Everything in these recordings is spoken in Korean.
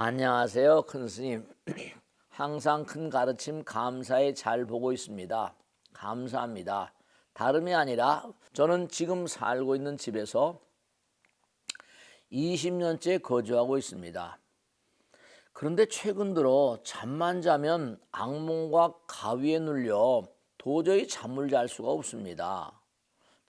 안녕하세요, 큰 스님. 항상 큰 가르침 감사히 잘 보고 있습니다. 감사합니다. 다름이 아니라 저는 지금 살고 있는 집에서 20년째 거주하고 있습니다. 그런데 최근 들어 잠만 자면 악몽과 가위에 눌려 도저히 잠을 잘 수가 없습니다.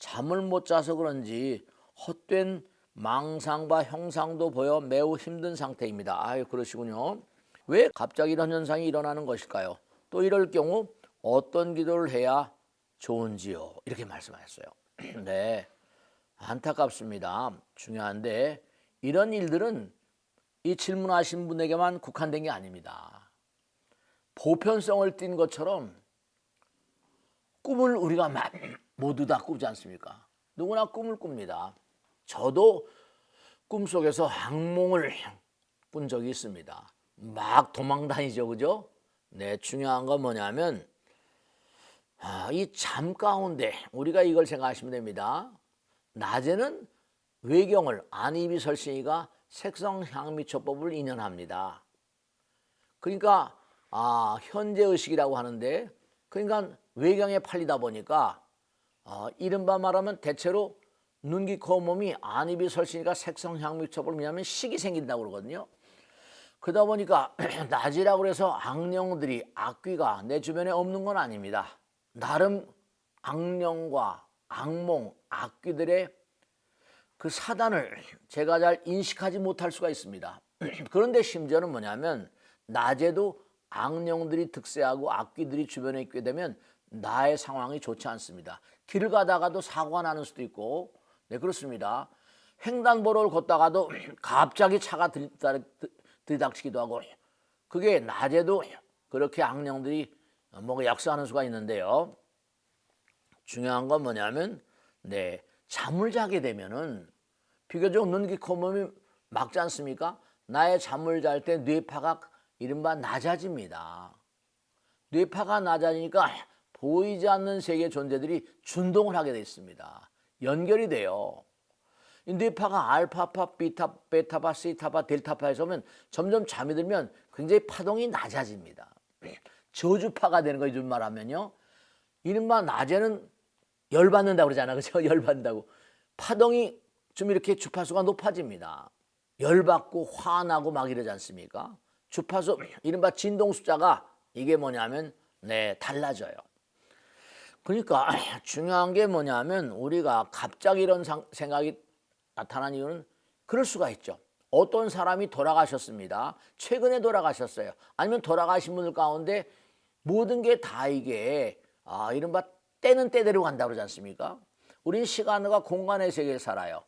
잠을 못 자서 그런지 헛된 망상과 형상도 보여 매우 힘든 상태입니다. 아유, 그러시군요. 왜 갑자기 이런 현상이 일어나는 것일까요? 또 이럴 경우 어떤 기도를 해야 좋은지요? 이렇게 말씀하셨어요. 네, 안타깝습니다. 중요한데 이런 일들은 이 질문하신 분에게만 국한된 게 아닙니다. 보편성을 띈 것처럼 꿈을 우리가 모두 다 꾸지 않습니까? 누구나 꿈을 꿉니다. 저도 꿈속에서 악몽을 꾼 적이 있습니다. 막 도망 다니죠, 그죠? 네, 중요한 건 뭐냐면 이 잠 가운데 우리가 이걸 생각하시면 됩니다. 낮에는 외경을 안이비설신이가 색성향미초법을 인연합니다. 그러니까 현재의식이라고 하는데, 그러니까 외경에 팔리다 보니까 이른바 말하면 대체로 눈, 귀, 코, 몸이 안이비설신이가 색성향미초법을 인연하면 식이 생긴다고 그러거든요. 그러다 보니까 낮이라고 해서 악령들이, 악귀가 내 주변에 없는 건 아닙니다. 나름 악령과 악몽, 악귀들의 그 사단을 제가 잘 인식하지 못할 수가 있습니다. 그런데 심지어는 뭐냐면 낮에도 악령들이 득세하고 악귀들이 주변에 있게 되면 나의 상황이 좋지 않습니다. 길을 가다가도 사고가 나는 수도 있고, 네, 그렇습니다. 횡단보도를 걷다가도 갑자기 차가 들이닥치기도 하고, 그게 낮에도 그렇게 악령들이 뭔가 약속하는 수가 있는데요. 중요한 건 뭐냐면, 네, 잠을 자게 되면은 비교적 눈, 귀, 코, 몸이 막지 않습니까? 나의 잠을 잘 때 뇌파가 이른바 낮아집니다. 뇌파가 낮아지니까 보이지 않는 세계의 존재들이 준동을 하게 돼 있습니다. 연결이 돼요. 이 뇌파가 알파파, 베타파, 시타파, 델타파에서 오면 점점 잠이 들면 굉장히 파동이 낮아집니다. 저주파가 되는 거예요, 좀 말하면요. 이른바 낮에는 열받는다고 그러잖아, 그죠? 열받는다고. 파동이 좀 이렇게 주파수가 높아집니다. 열받고 화나고 막 이러지 않습니까? 주파수, 이른바 진동 숫자가 이게 뭐냐면, 네, 달라져요. 그러니까 중요한 게 뭐냐면 우리가 갑자기 이런 생각이 나타난 이유는 그럴 수가 있죠. 어떤 사람이 돌아가셨습니다. 최근에 돌아가셨어요. 아니면 돌아가신 분들 가운데 모든 게 다 이게 이른바 때는 때대로 간다고 그러지 않습니까? 우린 시간과 공간의 세계에 살아요.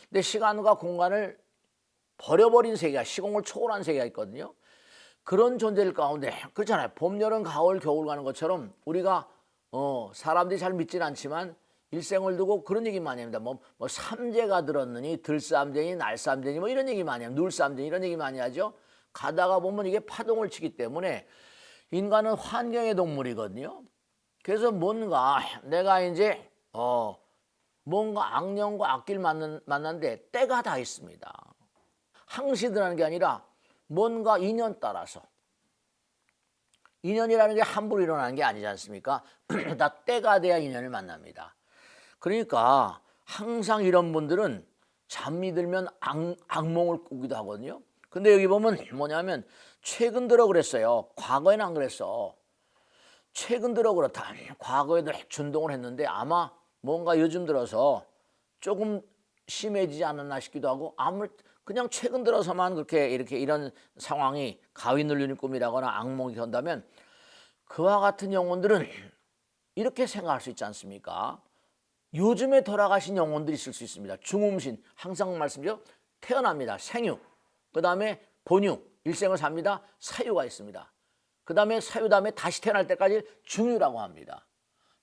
근데 시간과 공간을 버려버린 세계가, 시공을 초월한 세계가 있거든요. 그런 존재들 가운데 그렇잖아요. 봄, 여름, 가을, 겨울 가는 것처럼 우리가 사람들이 잘 믿지는 않지만 일생을 두고 그런 얘기 많이 합니다. 뭐 삼재가 들었느니 들삼재니 날삼재니 뭐 이런 얘기 많이 합니다. 눌삼재니 이런 얘기 많이 하죠. 가다가 보면 이게 파동을 치기 때문에 인간은 환경의 동물이거든요. 그래서 뭔가 내가 이제 뭔가 악령과 악기를 만났는데 때가 다 있습니다. 항시들하는 게 아니라 뭔가 인연 따라서, 인연이라는 게 함부로 일어나는 게 아니지 않습니까? 다 때가 돼야 인연을 만납니다. 그러니까 항상 이런 분들은 잠이 들면 악몽을 꾸기도 하거든요. 근데 여기 보면 뭐냐면 최근 들어 그랬어요. 과거에는 안 그랬어. 최근 들어 그렇다. 과거에도 준동을 했는데 아마 뭔가 요즘 들어서 조금 심해지지 않았나 싶기도 하고, 그냥 최근 들어서만 그렇게 이렇게 이런 상황이 가위 눌리는 꿈이라거나 악몽이 온다면 그와 같은 영혼들은 이렇게 생각할 수 있지 않습니까? 요즘에 돌아가신 영혼들이 있을 수 있습니다. 중음신, 항상 말씀드려 태어납니다. 생육, 그 다음에 본육, 일생을 삽니다. 사유가 있습니다. 그 다음에 사유 다음에 다시 태어날 때까지 중유라고 합니다.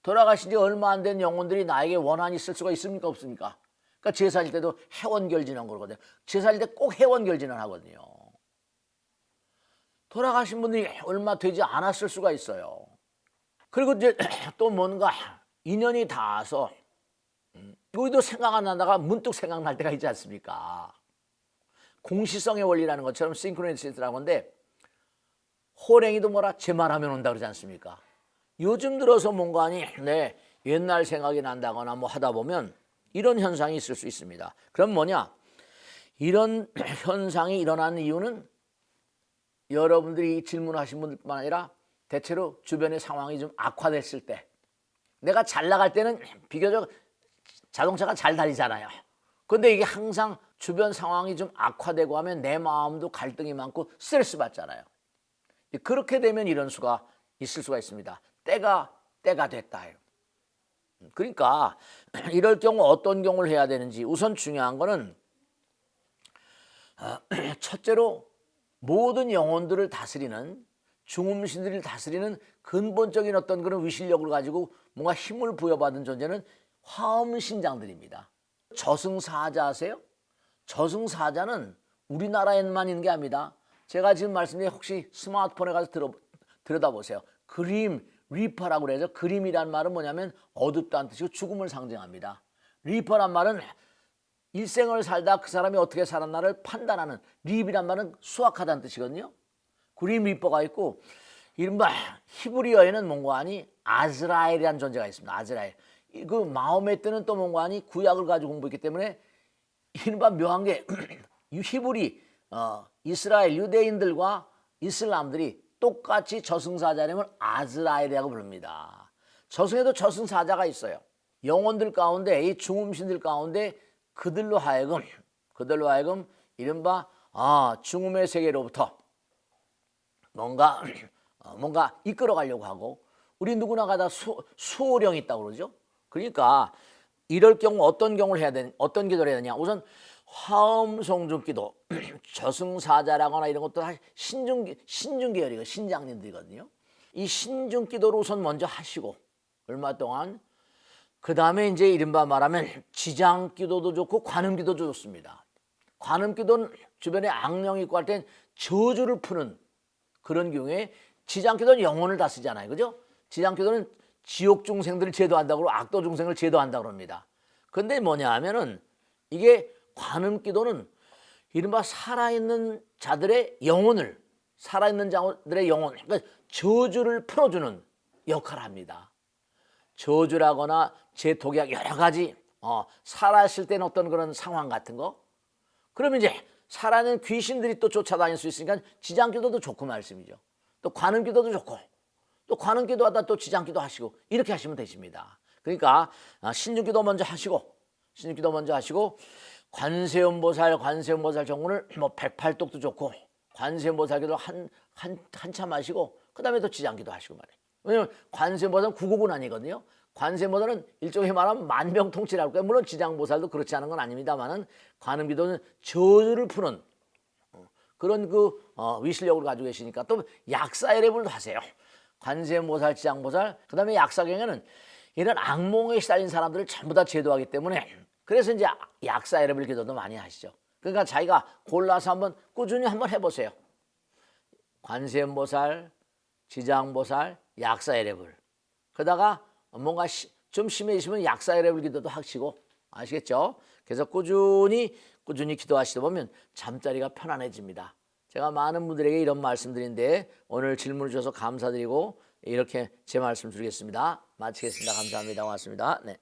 돌아가신 지 얼마 안 된 영혼들이 나에게 원한이 있을 수가 있습니까, 없습니까? 그러니까 제사 질 때도 해원결진한 거거든요. 제사 질 때 꼭 해원결진을 하거든요. 돌아가신 분들이 얼마 되지 않았을 수가 있어요. 그리고 이제 또 뭔가 인연이 닿아서 우리도 생각 안 나다가 문득 생각날 때가 있지 않습니까? 공시성의 원리라는 것처럼 싱크로니시티라고 하는데 호랭이도 뭐라 제 말하면 온다 그러지 않습니까? 요즘 들어서 뭔가 아니 옛날 생각이 난다거나 뭐 하다 보면 이런 현상이 있을 수 있습니다. 그럼 뭐냐? 이런 현상이 일어나는 이유는 여러분들이 질문하신 분들뿐만 아니라 대체로 주변의 상황이 좀 악화됐을 때, 내가 잘 나갈 때는 비교적 자동차가 잘 달리잖아요. 근데 이게 항상 주변 상황이 좀 악화되고 하면 내 마음도 갈등이 많고 스트레스 받잖아요. 그렇게 되면 이런 수가 있을 수가 있습니다. 때가 됐다. 그러니까 이럴 경우 어떤 경우를 해야 되는지, 우선 중요한 거는 첫째로 모든 영혼들을 다스리는, 중음신들을 다스리는 근본적인 어떤 그런 위실력을 가지고 뭔가 힘을 부여받은 존재는 화엄신장들입니다. 저승사자 아세요? 저승사자는 우리나라에만 있는 게 아닙니다. 제가 지금 말씀드린 혹시 스마트폰에 가서 들여다보세요. 그림, 리퍼라고 그래서, 그림이란 말은 뭐냐면 어둡다는 뜻이고 죽음을 상징합니다. 리퍼란 말은 일생을 살다 그 사람이 어떻게 살았나를 판단하는, 립이란 말은 수확하다는 뜻이거든요. 그림 리퍼가 있고, 이른바 히브리어에는 뭔가 아니 아즈라엘이라는 존재가 있습니다. 아즈라엘. 그 마음에 뜨는 또 뭔가 아니 구약을 가지고 공부했기 때문에 이른바 묘한 게 히브리, 이스라엘 유대인들과 이슬람들이 똑같이 저승사자 이름을 아즈라엘이라고 부릅니다. 저승에도 저승사자가 있어요. 영혼들 가운데, 이 중음신들 가운데 그들로 하여금 이른바 중음의 세계로부터 뭔가 이끌어가려고 하고, 우리 누구나가 다 수호령이 있다고 그러죠. 그러니까 이럴 경우 어떤 경우를 해야 되는, 어떤 기도를 해야 되냐? 우선 화엄송중기도, 저승사자라거나 이런 것도 신중계열이고 신장님들이거든요. 이 신중기도를 우선 먼저 하시고 얼마 동안, 그 다음에 이제 이른바 말하면 지장기도도 좋고 관음기도도 좋습니다. 관음기도는 주변에 악령이 있고 할 땐 저주를 푸는 그런 경우에, 지장기도는 영혼을 다스리잖아요. 그죠? 지장기도는 지옥 중생들을 제도한다고 그러고 악도 중생을 제도한다고 그럽니다. 근데 뭐냐 하면은 이게 관음기도는 이른바 살아있는 자들의 영혼을, 살아있는 자들의 영혼, 그러니까 저주를 풀어주는 역할을 합니다. 저주라거나 제독약 여러 가지 살아있을 때는 어떤 그런 상황 같은 거, 그러면 이제 살아있는 귀신들이 또 쫓아다닐 수 있으니까 지장기도도 좋고 말씀이죠. 또 관음기도도 좋고, 또 관음기도하다 또 지장기도 하시고, 이렇게 하시면 되십니다. 그러니까 신중기도 먼저 하시고, 관세음보살 정문을 뭐 108독도 좋고, 관세음보살기도 한참 하시고, 그 다음에 또 지장기도 하시고 말이에요. 왜냐면 관세음보살은 구국은 아니거든요. 관세음보살은 일종의 말하면 만병통치라고 해요. 물론 지장보살도 그렇지 않은 건 아닙니다만은, 관음기도는 저주를 푸는 그런 위실력을 가지고 계시니까 또 약사예례불도 하세요. 관세음보살, 지장보살, 그 다음에 약사경에는 이런 악몽에 시달린 사람들을 전부 다 제도하기 때문에, 그래서 이제 약사예례불 기도도 많이 하시죠. 그러니까 자기가 골라서 한번 꾸준히 한번 해보세요. 관세음보살, 지장보살, 약사예례불. 그러다가 뭔가 좀 심해지시면 약사예례불 기도도 하시고, 아시겠죠? 그래서 꾸준히 기도하시다 보면 잠자리가 편안해집니다. 제가 많은 분들에게 이런 말씀드린데 오늘 질문을 주셔서 감사드리고 이렇게 제 말씀 드리겠습니다. 마치겠습니다. 감사합니다. 고맙습니다. 네.